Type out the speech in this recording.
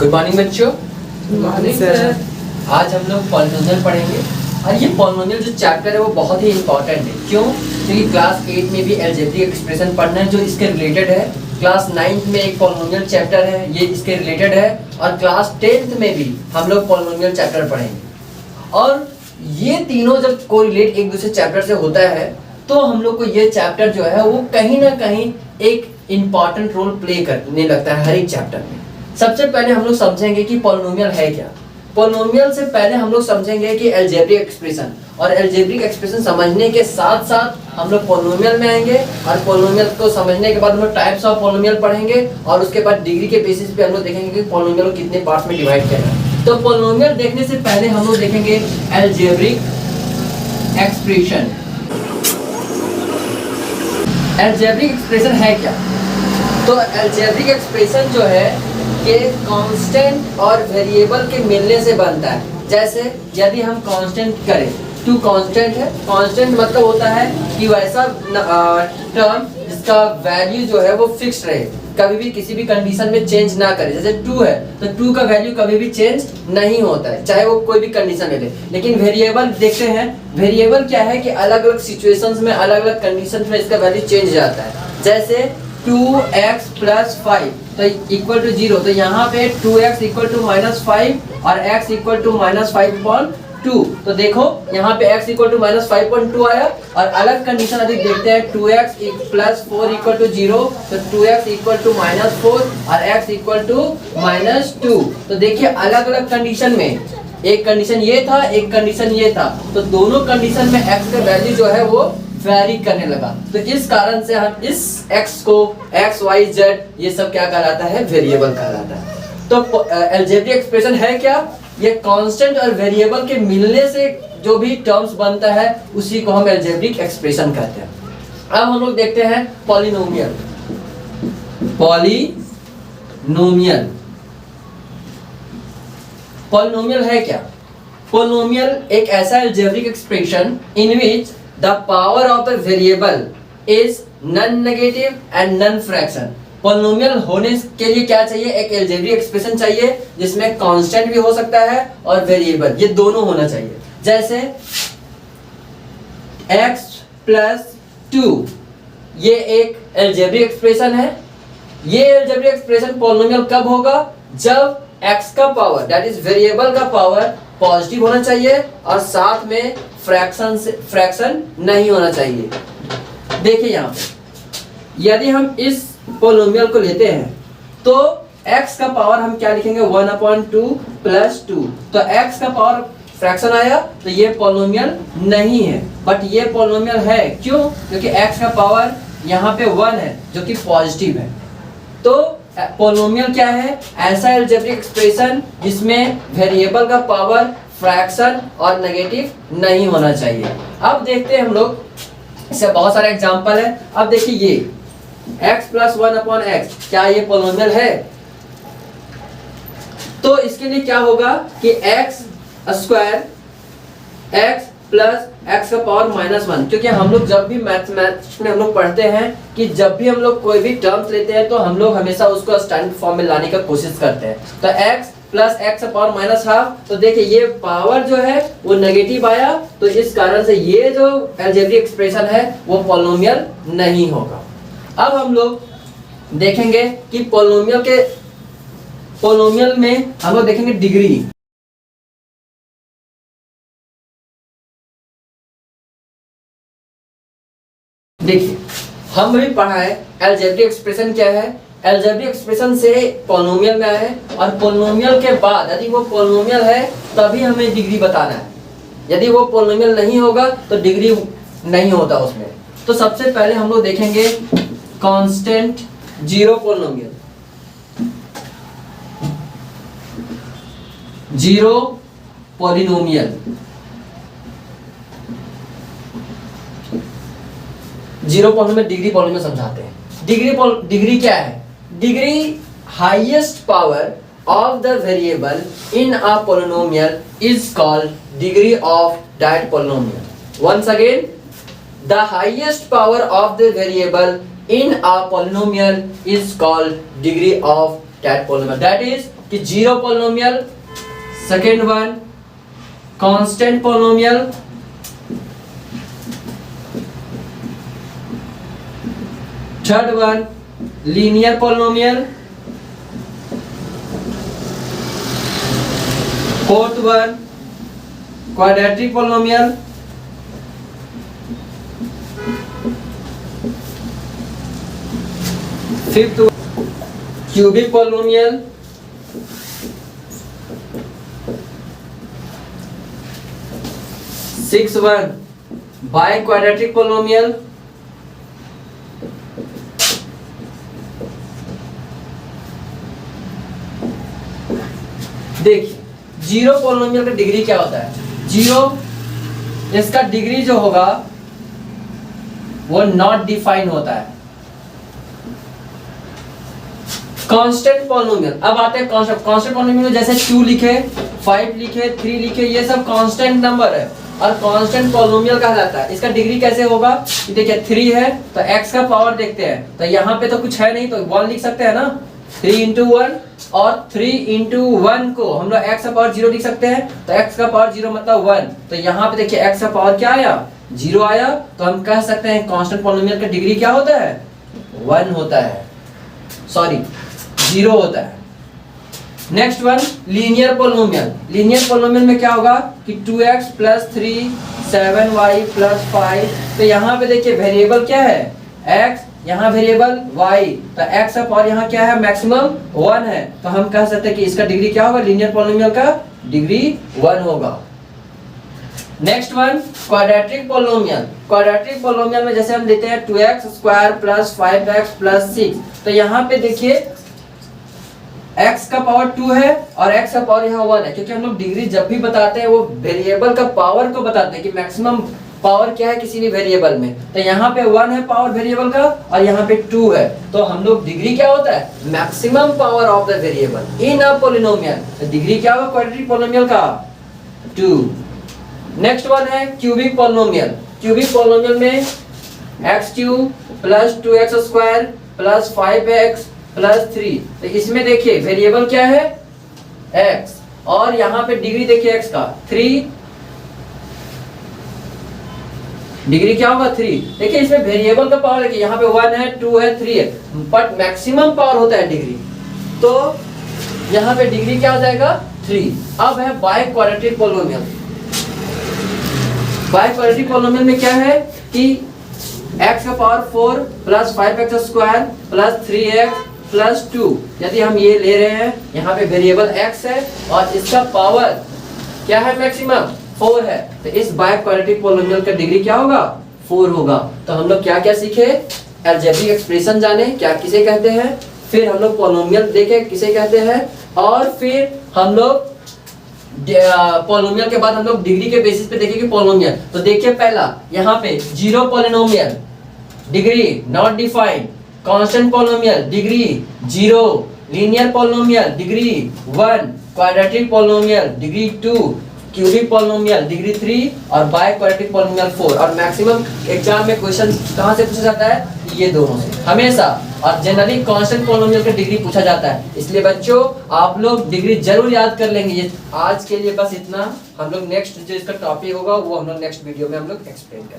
Good morning बच्चों। Morning sir. आज हम लोग पॉलिनोमियल पढ़ेंगे और ये पॉलिनोमियल जो चैप्टर है वो बहुत ही इंपॉर्टेंट है। क्यों? क्योंकि क्लास 8 में भी अलजेब्रिक एक्सप्रेशन पढ़ना है जो इसके रिलेटेड है। क्लास 9th में एक पॉलिनोमियल चैप्टर है, ये इसके रिलेटेड है। और क्लास 10th में भी हम लोग पॉलिनोमियल चैप्टर पढ़ेंगे। और ये तीनों जब कोरिलेट एक दूसरे चैप्टर से होता है तो हम लोग को ये चैप्टर जो है वो कहीं ना कहीं एक इम्पॉर्टेंट रोल प्ले करने लगता है हर एक चैप्टर में। सबसे पहले हम लोग समझेंगे कि पॉलिनोमियल है क्या। पॉलिनोमियल से पहले हम लोग समझेंगे कि अलजेब्रिक एक्सप्रेशन, और अलजेब्रिक एक्सप्रेशन समझने के साथ साथ हम लोग पॉलिनोमियल में आएंगे। और पॉलिनोमियल को समझने के बाद हम लोग टाइप्स ऑफ पॉलिनोमियल पढ़ेंगे और उसके बाद डिग्री के बेसिस पे हम लोग देखेंगे कि पॉलिनोमियल को कितने पार्ट्स में डिवाइड किया है। तो पॉलिनोमियल देखने से पहले हम लोग देखेंगे अलजेब्रिक एक्सप्रेशन। अलजेब्रिक एक्सप्रेशन है क्या? तो अलजेब्रिक एक्सप्रेशन जो है कि कांस्टेंट और वेरिएबल के मिलने से बनता है। जैसे यदि हम कांस्टेंट करें, टू कांस्टेंट है, कांस्टेंट मतलब होता है कि वैसा टर्म जिसका वैल्यू जो है वो फिक्स रहे, कभी भी किसी भी कंडीशन में चेंज ना करे। जैसे 2 है तो 2 का वैल्यू कभी भी चेंज नहीं होता है, चाहे वो कोई भी कंडीशन ले ले। लेकिन वेरिएबल देखते हैं, वेरिएबल क्या है कि अलग अलग सिचुएशंस में अलग अलग कंडीशंस में इसका वैल्यू चेंज जाता है। जैसे 2x + 5 तो इक्वल टू 0, तो यहाँ पे 2x = -5 और x = -5/2। तो देखो यहाँ पे x = -5/2 आया। और अलग कंडीशन अधिक देखते हैं, 2x + 4 = 0, तो 2x = -4 और x = -2। तो देखिए अलग अलग कंडीशन में, एक कंडीशन ये था, एक कंडीशन ये था, तो दोनों कंडीशन में x का वैल्यू जो है वो वेरी करने लगा। तो इस कारण से हम इस x को x, y, z ये सब क्या कहलाता है? वेरिएबल कहलाता है। तो अलजेब्रिक एक्सप्रेशन है क्या? ये कांस्टेंट और वेरिएबल के मिलने से जो भी टर्म्स बनता है उसी को हम अलजेब्रिक एक्सप्रेशन कहते हैं। अब हम लोग देखते हैं पॉलिनोमियल। पॉलिनोमियल, पॉलिनोमियल है क्या? पॉलिनोमियल एक ऐसा algebraic expression in which the power of the variable is non-negative and non-fraction। Polynomial होने के लिए क्या चाहिए? एक अलजेब्रिक एक्सप्रेशन चाहिए जिसमें कांस्टेंट भी हो सकता है और वेरिएबल, ये दोनों होना चाहिए। जैसे x + 2 ये एक अलजेब्रिक एक्सप्रेशन है। ये अलजेब्रिक एक्सप्रेशन पॉलिनोमियल कब होगा? जब x का पावर, दैट इज वेरिएबल का पावर पॉजिटिव होना चाहिए और साथ में फ्रैक्शन नहीं होना चाहिए। देखिए यहाँ पे यदि हम इस पॉलिनोमियल को लेते हैं तो x का पावर हम क्या लिखेंगे? 1/2 + 2। तो x का पावर फ्रैक्शन आया तो ये पॉलिनोमियल नहीं है, बट ये पॉलिनोमियल है। क्यों? क्योंकि x का पावर यहाँ पे 1 है जो कि पॉजिटिव है। तो पॉलिनोमियल क्या है? ऐसा अलजेब्रिक एक्सप्रेशन जिसमें वेरिएबल का पावर, फ्रैक्शन और नेगेटिव नहीं होना चाहिए। अब देखते हैं हम लोग, इससे बहुत सारे एग्जांपल है। अब देखिए ये x + 1/x, क्या ये पॉलिनोमियल है? तो इसके लिए क्या होगा कि x² x + x का पावर -1। क्योंकि हम लोग जब भी मैथ्स में हम लोग पढ़ते हैं कि जब भी हम लोग कोई भी टर्म्स लेते हैं तो हम लोग हमेशा उसको स्टैंडर्ड फॉर्म में लाने का कोशिश करते हैं। तो x + x का पावर -1/2, तो देखिए ये पावर जो है वो नेगेटिव आया, तो इस कारण से ये जो अलजेब्रिक एक्सप्रेशन है वो पॉलिनोमियल नहीं होगा। अब हम लोग देखेंगे कि पॉलिनोमियल में हम लोग देखेंगे डिग्री। देखिए हम भी पढ़ा है अलजेब्रिक एक्सप्रेशन क्या है। अलजेब्रिक एक्सप्रेशन से पॉलिनोमियल में आया है और पॉलिनोमियल के बाद यदि वो पॉलिनोमियल है तभी हमें डिग्री बताना है। यदि वो पॉलिनोमियल नहीं होगा तो डिग्री नहीं होता उसमें। तो सबसे पहले हम लोग देखेंगे constant zero polynomial. Zero polynomial, zero polynomial degree polynomial समझाते हैं। डिग्री क्या है? Degree highest power of the variable in a polynomial is called degree of that polynomial. Once again, the highest power of the variable in a polynomial is called degree of that polynomial. That is कि zero polynomial, second one constant polynomial, third one linear polynomial, fourth one quadratic polynomial, fifth cubic polynomial, six one by quadratic polynomial, देखिए zero polynomial का degree क्या होता है? Zero, इसका degree जो होगा वो नॉट डिफाइन होता है। कांस्टेंट पॉलिनोमियल, अब आते हैं कांस्टेंट पॉलिनोमियल में जैसे 2 लिखे, 5 लिखे, 3 लिखे, ये सब कांस्टेंट नंबर है और कांस्टेंट पॉलिनोमियल कहलाता है। इसका डिग्री कैसे होगा? देखिए 3 है तो x का पावर देखते हैं, तो यहाँ पे तो कुछ है नहीं तो 1 लिख सकते हैं ना, 3 इंटू 1, और 3 इंटू 1 को हम लोग x का पावर 0 लिख सकते हैं, तो x का पावर 0 मतलब 1, तो यहाँ पे देखिए x का पावर क्या आया? 0 आया, तो हम कह सकते हैं कांस्टेंट पॉलिनोमियल का डिग्री क्या होता है? 1 होता है, सॉरी 0 होता है। Next one linear polynomial. Linear polynomial में क्या होगा कि 2x प्लस 3 7y प्लस 5, तो यहाँ पे देखिए वेरिएबल क्या है? x, यहाँ वेरिएबल y, तो x का पावर यहाँ क्या है? मैक्सिमम 1 है, तो हम कह सकते हैं कि इसका डिग्री क्या होगा? लीनियर पॉलिनोमियल का डिग्री 1 होगा। Next one quadratic polynomial. Quadratic polynomial में जैसे हम देते हैं 2x square plus 5x plus 6, तो यहाँ पे देखिए x का पावर 2 है और x का पावर यहाँ 1 है, क्योंकि हम लोग डिग्री जब भी बताते हैं वो वेरिएबल का पावर को बताते हैं कि मैक्सिमम पावर क्या है किसी भी वेरिएबल में, तो यहाँ पे 1 है पावर वेरिएबल का और यहाँ पे 2 है, तो हम लोग डिग्री क्या होता है? Maximum power of the variable in a polynomial, तो डिग्री क्या होगा क्वाड्रेटिक पॉलिनोमियल का? 2। नेक्स्ट वन है क्यूबिक पॉलिनोमियल। क्यूबिक पॉलिनोमियल में x³ plus 2x square plus 5x plus 3, तो इसमें देखिए वेरिएबल क्या है? x, और यहाँ पे डिग्री देखिए x का 3, डिग्री क्या होगा? 3। देखिए इसमें वेरिएबल का पावर देखिए यहाँ पे 1 है, 2 है, 3 है, बट मैक्सिमम पावर होता है डिग्री, तो यहाँ पे डिग्री क्या हो जाएगा? 3। अब है by quadratic polynomial. By quadratic polynomial में क्या है कि x का power 4 plus 5x square plus 3x plus 2, यदि हम ये ले रहे हैं, यहाँ पे वेरिएबल x है और इसका पावर क्या है? मैक्सिमम 4 है, तो इस बाई क्वाड्रेटिक पॉलिनोमियल का डिग्री क्या होगा? 4 होगा। तो हम लोग क्या क्या सीखे? अलजेब्रिक एक्सप्रेशन जाने क्या किसे कहते हैं, फिर हम लोग पॉलिनोमियल देखे किसे कहते हैं, और फिर हम लोग पॉलिनोमियल के बाद हम लोग डिग्री के बेसिस पे देखेंगे पॉलिनोमियल। तो देखिए पहला यहाँ पे zero polynomial degree not defined, constant polynomial degree 0, linear polynomial degree 1, quadratic polynomial degree 2, cubic polynomial degree 3 और बाई क्वाड्रेटिक पॉलिनोमियल 4। और मैक्सिमम एग्जाम में क्वेश्चन कहाँ से पूछा जाता है? ये दोनों से हमेशा, और जनरली कांस्टेंट पॉलिनोमियल का डिग्री पूछा जाता है। इसलिए बच्चों आप लोग डिग्री जरूर याद कर लेंगे। ये आज के लिए बस इतना, हम लोग नेक्स्ट जो इसका टॉपिक होगा वो हम लोग नेक्स्ट वीडियो में हम लोग एक्सप्लेन करेंगे।